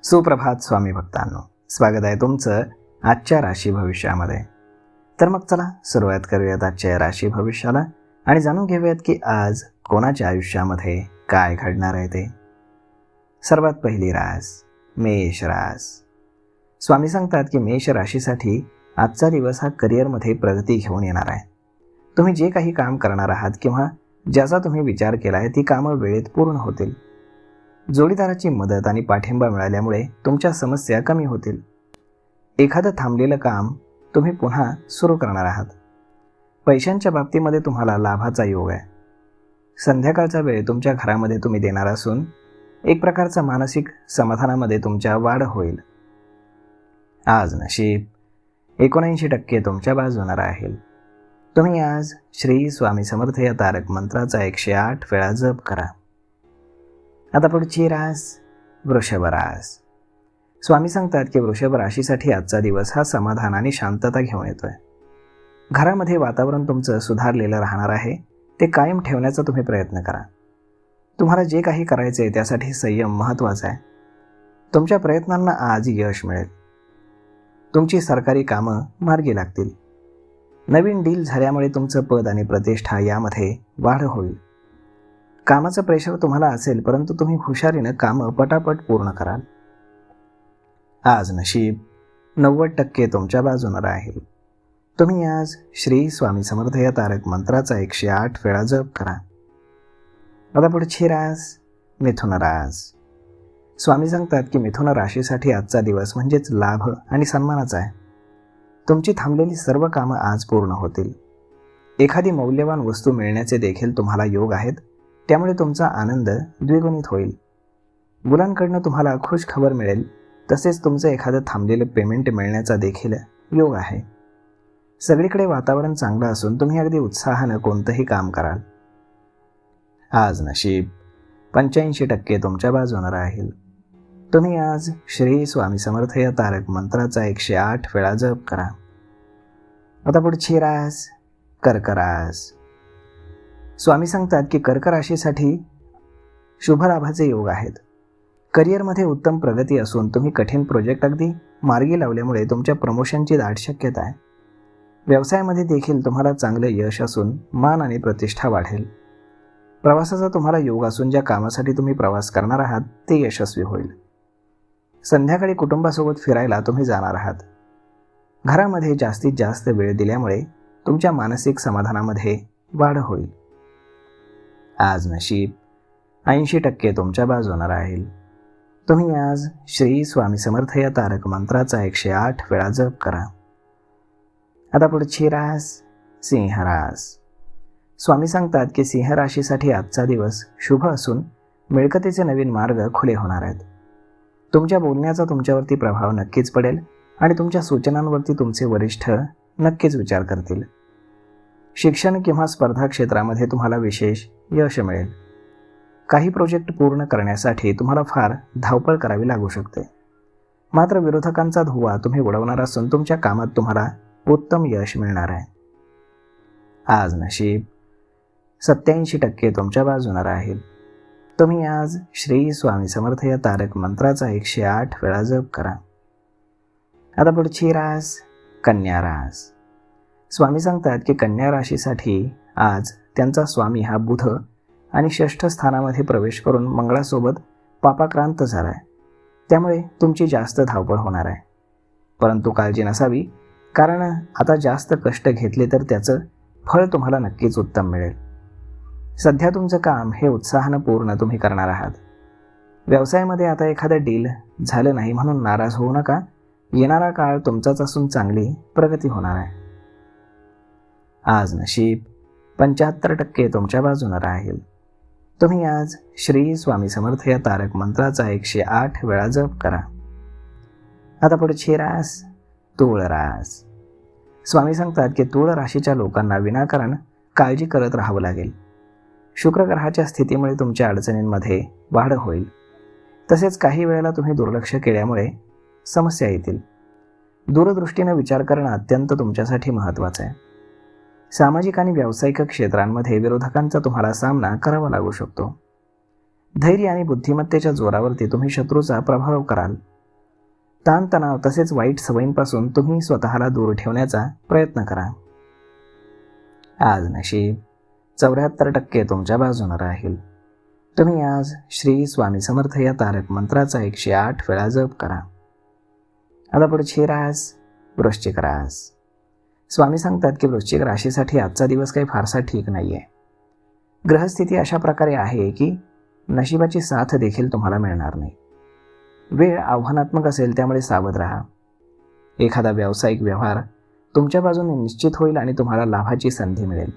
सुप्रभात स्वामी भक्तांनो, स्वागत आहे तुमचं आजच्या राशी भविष्यामध्ये. तर मग चला सुरुवात करूयात आजच्या राशी भविष्याला आणि जाणून घेऊयात की आज कोणाच्या आयुष्यामध्ये काय घडणार आहे ते. सर्वात पहिली रास मेष रास. स्वामी सांगतात की मेष राशीसाठी आजचा दिवस हा करिअरमध्ये प्रगती घेऊन येणार आहे. तुम्ही जे काही काम करणार आहात किंवा ज्याचा तुम्ही विचार केला आहे ती कामं वेळेत पूर्ण होतील. जोडीदाराची मदत आणि पाठिंबा मिळाल्यामुळे तुमच्या समस्या कमी होतील. एखादं थांबलेलं काम तुम्ही पुन्हा सुरू करणार आहात. पैशांच्या बाबतीमध्ये तुम्हाला लाभाचा योग आहे. संध्याकाळचा वेळ तुमच्या घरामध्ये तुम्ही देणार असून एक प्रकारचा मानसिक समाधानामध्ये तुमच्या वाढ होईल. आज नशीब 79% तुमच्या बाजूने राहील. तुम्ही आज श्री स्वामी समर्थ या तारक मंत्राचा 108 वेळा जप करा. आता पुढची रास वृषभ रास. स्वामी सांगतात की वृषभ राशीसाठी आजचा दिवस हा समाधान आणि शांतता घेऊन येतोय. घरामध्ये वातावरण तुमचं सुधारलेलं राहणार आहे. ते कायम ठेवण्याचा तुम्ही प्रयत्न करा. तुम्हाला जे काही करायचे त्यासाठी संयम महत्त्वाचा आहे. तुमच्या प्रयत्नांना आज यश मिळेल. तुमची सरकारी कामं मार्गी लागतील. नवीन डील झाल्यामुळे तुमचं पद आणि प्रतिष्ठा यामध्ये वाढ होईल. कामाचं प्रेशर तुम्हाला असेल परंतु तुम्ही हुशारीनं कामं पटापट पूर्ण कराल. आज नशीब 90% तुमच्या बाजूने राहील. तुम्ही आज श्री स्वामी समर्थ या तारक मंत्राचा 108 वेळा जप करा. आता पुढची रास मिथुन रास. स्वामी सांगतात की मिथुन राशीसाठी आजचा दिवस म्हणजेच लाभ आणि सन्मानाचा आहे. तुमची थांबलेली सर्व कामं आज पूर्ण होतील. एखादी मौल्यवान वस्तू मिळण्याचे देखील तुम्हाला योग आहेत. त्यामुळे तुमचा आनंद द्विगुणित होईल. मुलांकडनं तुम्हाला खुश खबर मिळेल. तसेच तुमचं एखादं थांबलेलं पेमेंट मिळण्याचा देखील योग आहे. सगळीकडे वातावरण चांगलं असून तुम्ही अगदी उत्साहानं कोणतंही काम कराल. आज नशीब 85% तुमच्या बाजूने राहील. तुम्ही आज श्री स्वामी समर्थ या तारक मंत्राचा 108 वेळा जप करा. आता पुढची रास कर्क रास. स्वामी सांगतात की कर्क राशीसाठी शुभ लाभाचे योग आहेत. करिअरमध्ये उत्तम प्रगती असून तुम्ही कठीण प्रोजेक्ट अगदी मार्गी लावल्यामुळे तुमच्या प्रमोशनची दाट शक्यता आहे. व्यवसायामध्ये देखील तुम्हाला चांगलं यश असून मान आणि प्रतिष्ठा वाढेल. प्रवासाचा तुम्हाला योग असून ज्या कामासाठी तुम्ही प्रवास करणार आहात ते यशस्वी होईल. संध्याकाळी कुटुंबासोबत फिरायला तुम्ही जाणार आहात. घरामध्ये जास्तीत जास्त वेळ दिल्यामुळे तुमच्या मानसिक समाधानामध्ये वाढ होईल. आज नशीब 80% तुमच्या बाजूने राहील. तुम्ही आज श्री स्वामी समर्थ या तारक मंत्राचा 108 वेळा जप करा. आता पुढची रास सिंह रास. स्वामी सांगतात की सिंह राशीसाठी आजचा दिवस शुभ असून मिळकतीचे नवीन मार्ग खुले होणार आहेत. तुमच्या बोलण्याचा तुमच्यावरती प्रभाव नक्कीच पडेल आणि तुमच्या सूचनांवरती तुमचे वरिष्ठ नक्कीच विचार करतील. शिक्षण किंवा स्पर्धा क्षेत्रामध्ये तुम्हाला विशेष यश मिळेल. काही प्रोजेक्ट पूर्ण करण्यासाठी तुम्हाला फार धावपळ करावी लागू शकते. मात्र विरोधकांचा धुव्वा तुम्ही उडवणार असून तुमच्या कामात तुम्हाला उत्तम यश मिळणार आहे. आज नशीब 87% तुमच्या बाजूने राहील. तुम्ही आज श्री स्वामी समर्थ या तारक मंत्राचा 108 वेळा जप करा. आता पुढची रास कन्या रास. स्वामी सांगतात की कन्या राशीसाठी आज त्यांचा स्वामी हा बुध आणि 6ष्ठ स्थानामध्ये प्रवेश करून मंगळासोबत पापाक्रांत झाला आहे. त्यामुळे तुमची जास्त धावपळ होणार आहे. परंतु काळजी नसावी, कारण आता जास्त कष्ट घेतले तर त्याचं फळ तुम्हाला नक्कीच उत्तम मिळेल. सध्या तुमचं काम हे उत्साहानं पूर्ण तुम्ही करणार आहात. व्यवसायामध्ये आता एखादं डील झालं नाही म्हणून नाराज होऊ नका. येणारा काळ तुमचाच असून चांगली प्रगती होणार आहे. आज नशीब 75% तुमच्या बाजूने राहील. तुम्ही आज श्री स्वामी समर्थ या तारक मंत्राचा 108 वेळा जप करा. आता पुढची रास तूळ रास. स्वामी सांगतात की तूळ राशीच्या लोकांना विनाकारण काळजी करत राहावं लागेल. शुक्र ग्रहाच्या स्थितीमुळे तुमच्या अडचणींमध्ये वाढ होईल. तसेच काही वेळेला तुम्ही दुर्लक्ष केल्यामुळे समस्या येतील. दूरदृष्टीने विचार करणं अत्यंत तुमच्यासाठी महत्त्वाचं आहे. सामाजिक आणि व्यावसायिक क्षेत्रांमध्ये विरोधकांचा तुम्हाला सामना करावा लागू शकतो. धैर्य आणि बुद्धिमत्तेच्या जोरावरती तुम्ही शत्रूचा प्रभाव कराल. ताणतणाव तसेच वाईट सवयींपासून तुम्ही स्वतःला दूर ठेवण्याचा प्रयत्न करा. आज नशीब 74% तुमच्या बाजूने राहील. तुम्ही आज श्री स्वामी समर्थ या तारक मंत्राचा 108 वेळा जप करा. आता पुढची रास वृश्चिक रास. स्वामी सांगतात की वृश्चिक राशीसाठी आजचा दिवस काही फारसा ठीक नाही आहे. ग्रहस्थिती अशा प्रकारे आहे की नशिबाची साथ देखील तुम्हाला मिळणार नाही. वेळ आव्हानात्मक असेल, त्यामुळे सावध राहा. एखादा व्यावसायिक व्यवहार तुमच्या बाजूने निश्चित होईल आणि तुम्हाला लाभाची संधी मिळेल.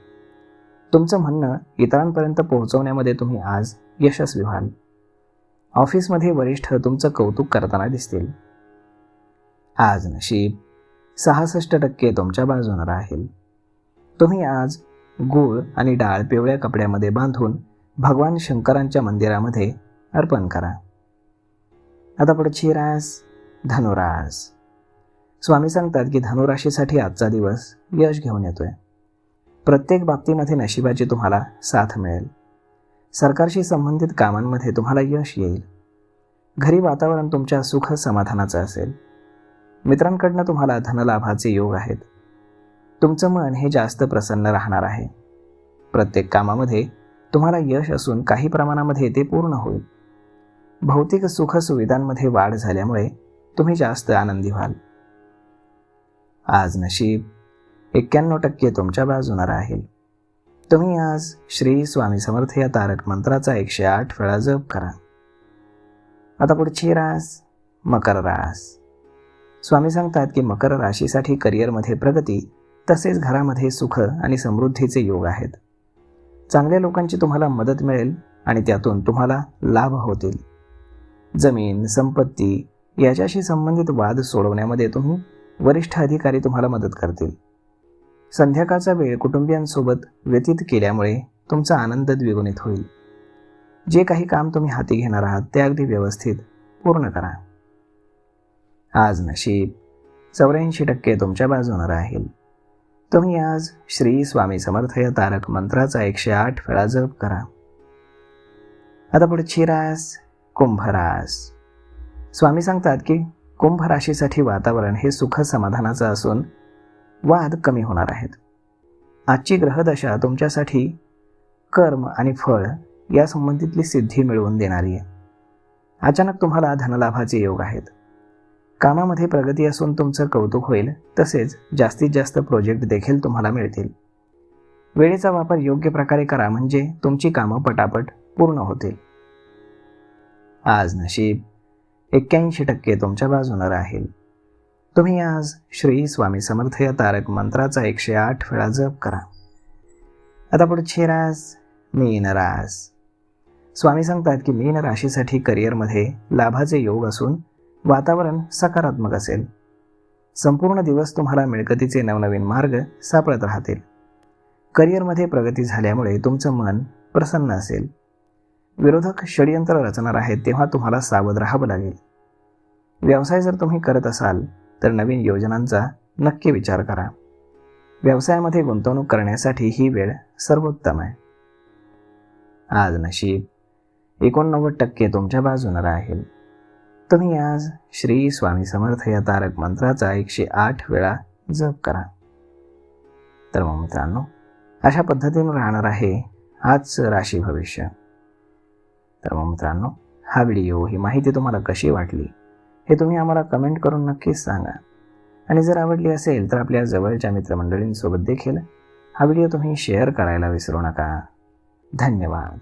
तुमचं म्हणणं इतरांपर्यंत पोहोचवण्यामध्ये तुम्ही आज यशस्वी व्हाल. ऑफिसमध्ये वरिष्ठ तुमचं कौतुक करताना दिसतील. आज नशीब 66% तुमच्या बाजूने राहील. तुम्ही आज गूळ आणि डाळ पिवळ्या कपड्यामध्ये बांधून भगवान शंकरांच्या मंदिरामध्ये अर्पण करा. आता पुढची रास धनुरास. स्वामी सांगतात की धनुराशीसाठी आजचा दिवस यश घेऊन येतोय. प्रत्येक बाबतीमध्ये नशिबाची तुम्हाला साथ मिळेल. सरकारशी संबंधित कामांमध्ये तुम्हाला यश येईल. घरी वातावरण तुमच्या सुख समाधानाचं असेल. मित्रांकडनं तुम्हाला धनलाभाचे योग आहेत. तुमचं मन हे जास्त प्रसन्न राहणार आहे. प्रत्येक कामामध्ये तुम्हाला यश असून काही प्रमाणामध्ये ते पूर्ण होईल. भौतिक सुख सुविधांमध्ये वाढ झाल्यामुळे तुम्ही जास्त आनंदी व्हाल. आज नशीब 91% तुमच्या बाजूने राहील. तुम्ही आज श्री स्वामी समर्थ या तारक मंत्राचा 108 वेळा जप करा. आता पुढची रास मकर रास. स्वामी सांगतात की मकर राशीसाठी करिअरमध्ये प्रगती तसेच घरामध्ये सुख आणि समृद्धीचे योग आहेत. चांगल्या लोकांची तुम्हाला मदत मिळेल आणि त्यातून तुम्हाला लाभ होतील. जमीन संपत्ती याच्याशी संबंधित वाद सोडवण्यामध्ये तुम्ही वरिष्ठ अधिकारी तुम्हाला मदत करतील. संध्याकाळचा वेळ कुटुंबियांसोबत व्यतीत केल्यामुळे तुमचा आनंद द्विगुणित होईल. जे काही काम तुम्ही हाती घेणार आहात ते अगदी व्यवस्थित पूर्ण करा. आज नशीब 84% तुमच्या बाजूने राहील. तुम्ही आज श्री स्वामी समर्थ या तारक मंत्राचा 108 वेळा जप करा. आता पुढची रास कुंभ रास. स्वामी सांगतात की कुंभ राशीसाठी वातावरण हे सुख समाधानाचं असून वाद कमी होणार आहेत. आजची ग्रहदशा तुमच्यासाठी कर्म आणि फळ या संबंधितली सिद्धी मिळवून देणारी आहे. अचानक तुम्हाला धनलाभाचे योग आहेत. कामामध्ये प्रगती असून तुमचं कौतुक होईल. तसेच जास्तीत जास्त प्रोजेक्ट देखील तुम्हाला मिळतील. वेळेचा वापर योग्य प्रकारे करा म्हणजे तुमची कामं पटापट पूर्ण होतील. आज नशीब 81% तुमच्या बाजूने राहील. तुम्ही आज श्री स्वामी समर्थ या तारक मंत्राचा 108 वेळा जप करा. आता पुढची रास मीन रास. स्वामी सांगतात की मीन राशीसाठी करिअरमध्ये लाभाचे योग असून वातावरण सकारात्मक असेल. संपूर्ण दिवस तुम्हाला मिळकतीचे नवनवीन मार्ग सापडत राहतील. करिअरमध्ये प्रगती झाल्यामुळे तुमचं मन प्रसन्न असेल. विरोधक षडयंत्र रचणार आहेत तेव्हा तुम्हाला सावध राहावं लागेल. व्यवसाय जर तुम्ही करत असाल तर नवीन योजनांचा नक्की विचार करा. व्यवसायामध्ये गुंतवणूक करण्यासाठी ही वेळ सर्वोत्तम आहे. आज नशीब 89% तुमच्या बाजूने राहील. तुम्ही आज श्री स्वामी समर्थ या तारक मंत्राचा 108 वेळा जप करा. तर मग मित्रांनो, अशा पद्धतीने राहणार आहे आजचं राशी भविष्य. तर मग मित्रांनो, हा व्हिडिओ ही माहिती तुम्हाला कशी वाटली हे तुम्ही आम्हाला कमेंट करून नक्कीच सांगा. आणि जर आवडली असेल तर आपल्या जवळच्या मित्रमंडळींसोबत देखील हा व्हिडिओ तुम्ही शेअर करायला विसरू नका. धन्यवाद.